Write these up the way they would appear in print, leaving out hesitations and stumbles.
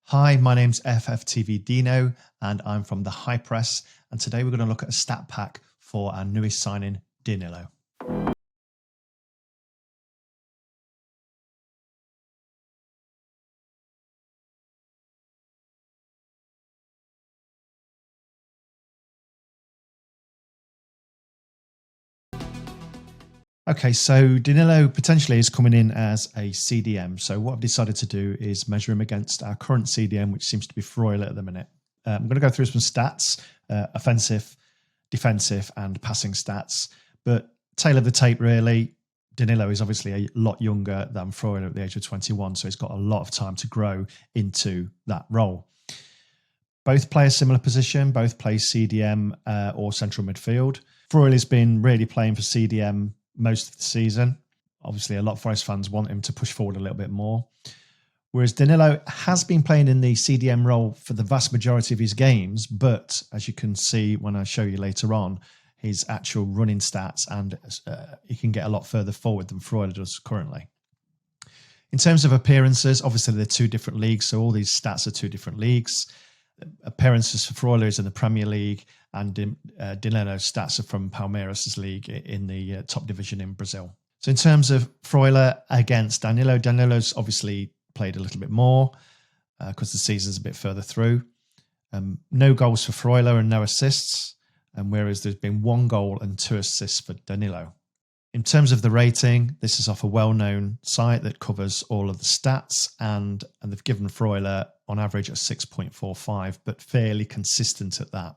Hi, my name's FFTV Dino and I'm from the High Press, and today we're going to look at a stat pack for our newest signing, Danilo. Okay, so Danilo potentially is coming in as a CDM. So what I've decided to do is measure him against our current CDM, which seems to be Freuler at the minute. I'm going to go through some stats, offensive, defensive and passing stats. But tail of the tape really, Danilo is obviously a lot younger than Freuler at the age of 21. So he's got a lot of time to grow into that role. Both play a similar position, both play CDM or central midfield. Freuler's been really playing for CDM most of the season. Obviously, a lot of Forest fans want him to push forward a little bit more. Whereas Danilo has been playing in the CDM role for the vast majority of his games, but as you can see when I show you later on, his actual running stats, and he can get a lot further forward than Freuler does currently. In terms of appearances, obviously they're two different leagues, so all these stats are two different leagues. Appearances for Freuler is in the Premier League, and Danilo's stats are from Palmeiras' league in the top division in Brazil. So in terms of Freuler against Danilo, Danilo's obviously played a little bit more because the season's a bit further through. No goals for Freuler and no assists, whereas there's been 1 goal and 2 assists for Danilo. In terms of the rating, this is off a well-known site that covers all of the stats, and they've given Freuler on average a 6.45, but fairly consistent at that.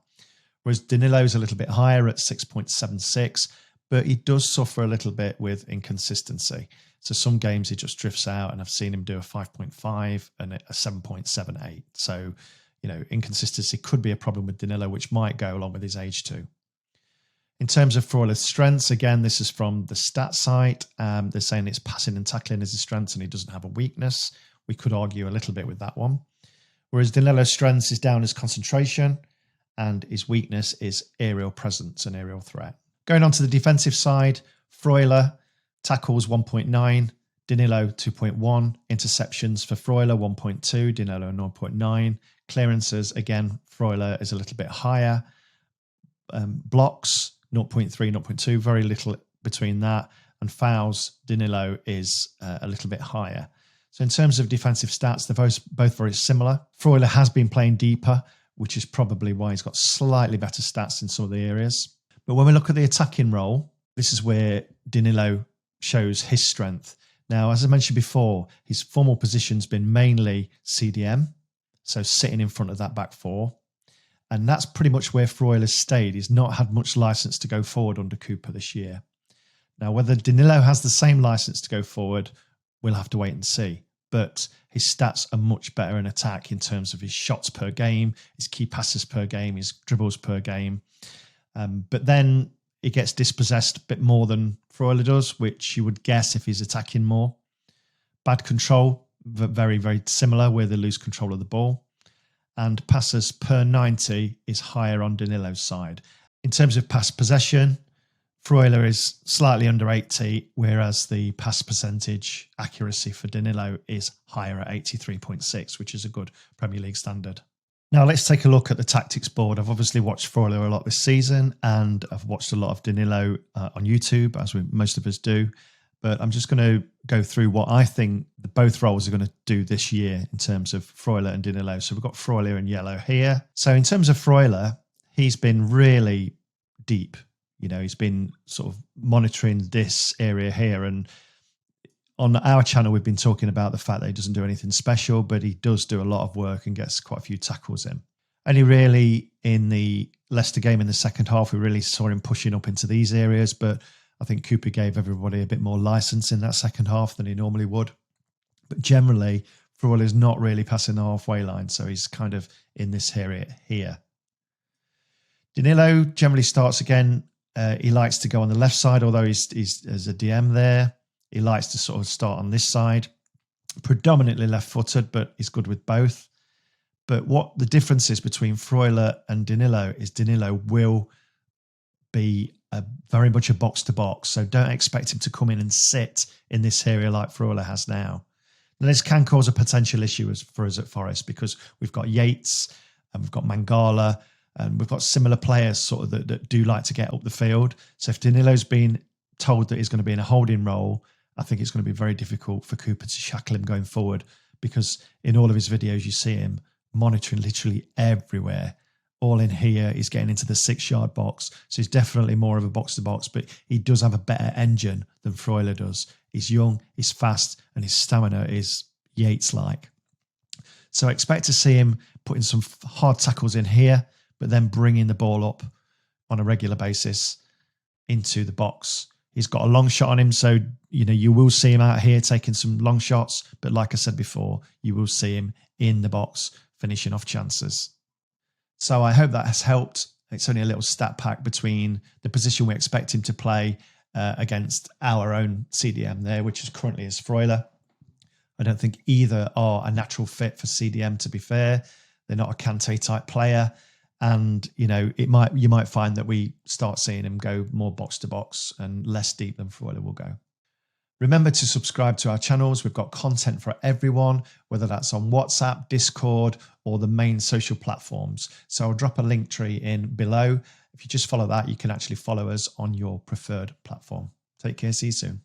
Whereas Danilo's a little bit higher at 6.76, but he does suffer a little bit with inconsistency. So some games he just drifts out, and I've seen him do a 5.5 and a 7.78. So, inconsistency could be a problem with Danilo, which might go along with his age too. In terms of Freuler's strengths, again, this is from the stat site. They're saying it's passing and tackling as his strengths and he doesn't have a weakness. We could argue a little bit with that one. Whereas Danilo's strengths is down as concentration and his weakness is aerial presence and aerial threat. Going on to the defensive side, Freuler tackles 1.9, Danilo 2.1, interceptions for Freuler 1.2, Danilo 0.9, clearances, again, Freuler is a little bit higher, blocks 0.3, 0.2, very little between that, and fouls, Danilo is a little bit higher. So in terms of defensive stats, they're both very similar. Freuler has been playing deeper, which is probably why he's got slightly better stats in some of the areas. But when we look at the attacking role, this is where Danilo shows his strength. Now, as I mentioned before, his formal position's been mainly CDM, so sitting in front of that back four. And that's pretty much where Freuler's stayed. He's not had much license to go forward under Cooper this year. Now, whether Danilo has the same license to go forward, we'll have to wait and see. But his stats are much better in attack in terms of his shots per game, his key passes per game, his dribbles per game. But then he gets dispossessed a bit more than Freuler does, which you would guess if he's attacking more. Bad control, very, very similar, where they lose control of the ball. And passes per 90 is higher on Danilo's side. In terms of pass possession, Freuler is slightly under 80, whereas the pass percentage accuracy for Danilo is higher at 83.6, which is a good Premier League standard. Now let's take a look at the tactics board. I've obviously watched Freuler a lot this season, and I've watched a lot of Danilo on YouTube, as most of us do. But I'm just going to go through what I think both roles are going to do this year in terms of Freuler and Danilo. So we've got Freuler in yellow here. So in terms of Freuler, he's been really deep. He's been sort of monitoring this area here. And on our channel, we've been talking about the fact that he doesn't do anything special, but he does do a lot of work and gets quite a few tackles in. Only really in the Leicester game in the second half, we really saw him pushing up into these areas, but I think Cooper gave everybody a bit more license in that second half than he normally would. But generally, Freuler is not really passing the halfway line, so he's kind of in this area here. Danilo generally starts again. He likes to go on the left side, although he's a DM there. He likes to sort of start on this side. Predominantly left-footed, but he's good with both. But what the difference is between Freuler and Danilo is Danilo will be very much a box-to-box, so don't expect him to come in and sit in this area like Freuler has now. Now, this can cause a potential issue for us at Forest because we've got Yates and we've got Mangala and we've got similar players sort of that do like to get up the field. So if Danilo's been told that he's going to be in a holding role, I think it's going to be very difficult for Cooper to shackle him going forward, because in all of his videos you see him monitoring literally everywhere. All in here, he's getting into the 6-yard box. So he's definitely more of a box-to-box, but he does have a better engine than Freuler does. He's young, he's fast, and his stamina is Yates-like. So I expect to see him putting some hard tackles in here, but then bringing the ball up on a regular basis into the box. He's got a long shot on him, so you will see him out here taking some long shots, but like I said before, you will see him in the box finishing off chances. So I hope that has helped. It's only a little stat pack between the position we expect him to play against our own CDM there, which is currently is Freuler. I don't think either are a natural fit for CDM, to be fair. They're not a Kante type player. And, you might find that we start seeing him go more box to box and less deep than Freuler will go. Remember to subscribe to our channels. We've got content for everyone, whether that's on WhatsApp, Discord, or the main social platforms. So I'll drop a link tree in below. If you just follow that, you can actually follow us on your preferred platform. Take care. See you soon.